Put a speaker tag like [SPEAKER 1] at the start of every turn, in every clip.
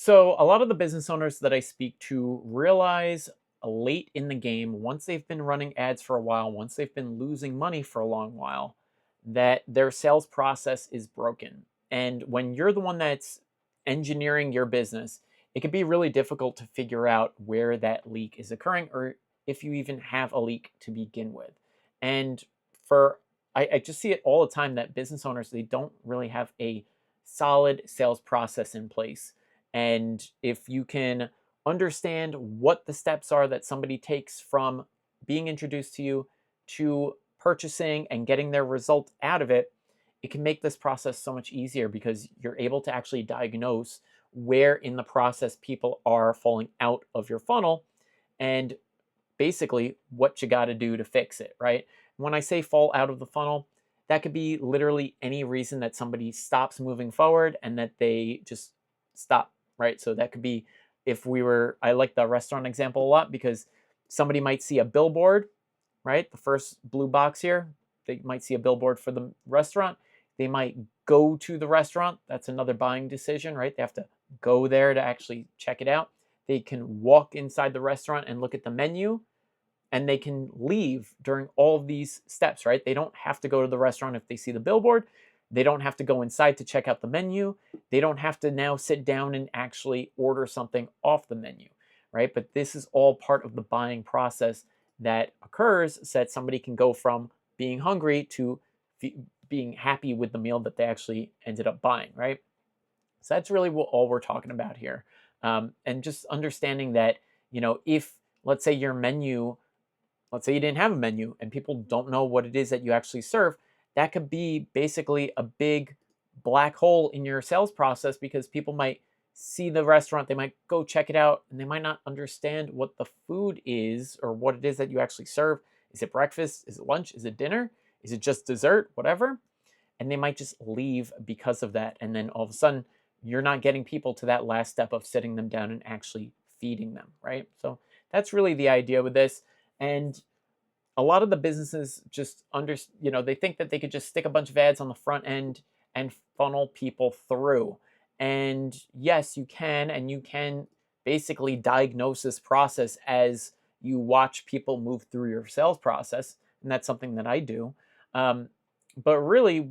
[SPEAKER 1] So, a lot of the business owners that I speak to realize late in the game, once they've been running ads for a while, once they've been losing money for a long while, that their sales process is broken. And when you're the one that's engineering your business, it can be really difficult to figure out where that leak is occurring or if you even have a leak to begin with. And for I just see it all the time that business owners, they don't really have a solid sales process in place. And if you can understand what the steps are that somebody takes from being introduced to you to purchasing and getting their result out of it, it can make this process so much easier because you're able to actually diagnose where in the process people are falling out of your funnel and basically what you got to do to fix it, right? When I say fall out of the funnel, that could be literally any reason that somebody stops moving forward and that they just stop, right? So that could be if we were, I like the restaurant example a lot because somebody might see a billboard, right? The first blue box here, they might see a billboard for the restaurant. They might go to the restaurant. That's another buying decision, right? They have to go there to actually check it out. They can walk inside the restaurant and look at the menu and they can leave during all of these steps, right? They don't have to go to the restaurant if they see the billboard. They don't have to go inside to check out the menu. They don't have to now sit down and actually order something off the menu, right? But this is all part of the buying process that occurs so that somebody can go from being hungry to being happy with the meal that they actually ended up buying, right? So that's really what all we're talking about here. And just understanding that, if let's say your menu, let's say you didn't have a menu and people don't know what it is that you actually serve, that could be basically a big black hole in your sales process because people might see the restaurant, they might go check it out, and they might not understand what the food is or what it is that you actually serve. Is it breakfast? Is it lunch? Is it dinner? Is it just dessert? Whatever. And they might just leave because of that. And then all of a sudden, you're not getting people to that last step of sitting them down and actually feeding them, right? So that's really the idea with this. And a lot of the businesses just they think that they could just stick a bunch of ads on the front end and funnel people through. And yes, you can, and you can basically diagnose this process as you watch people move through your sales process, and that's something that I do. um, but really,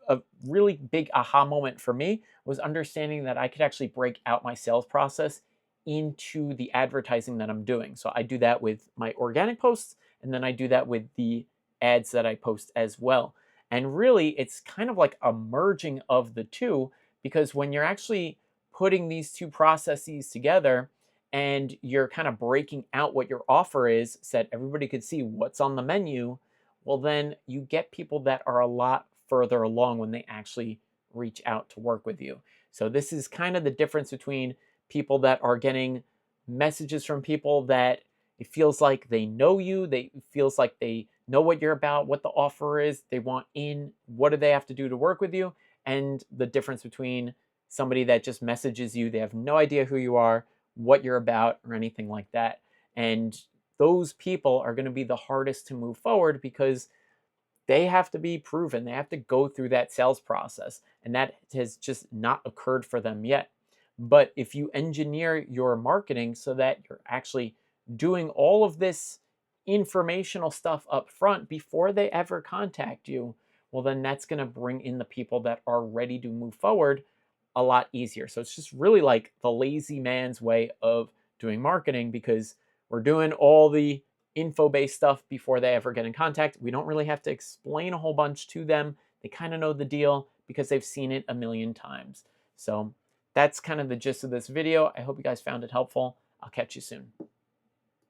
[SPEAKER 1] a really big aha moment for me was understanding that I could actually break out my sales process into the advertising that I'm doing. So I do that with my organic posts, and then I do that with the ads that I post as well. And really, it's kind of like a merging of the two because when you're actually putting these two processes together and you're kind of breaking out what your offer is so that everybody could see what's on the menu, well, then you get people that are a lot further along when they actually reach out to work with you. So, this is kind of the difference between people that are getting messages from people that it feels like they know you, they it feels like they know what you're about, what the offer is, they want in, what do they have to do to work with you, and the difference between somebody that just messages you, they have no idea who you are, what you're about, or anything like that. And those people are going to be the hardest to move forward because they have to be proven. They have to go through that sales process, and that has just not occurred for them yet. But if you engineer your marketing so that you're actually doing all of this informational stuff up front before they ever contact you, well, then that's going to bring in the people that are ready to move forward a lot easier. So it's just really like the lazy man's way of doing marketing because we're doing all the info based stuff before they ever get in contact. We don't really have to explain a whole bunch to them. They kind of know the deal because they've seen it a million times. So that's kind of the gist of this video. I hope you guys found it helpful. I'll catch you soon.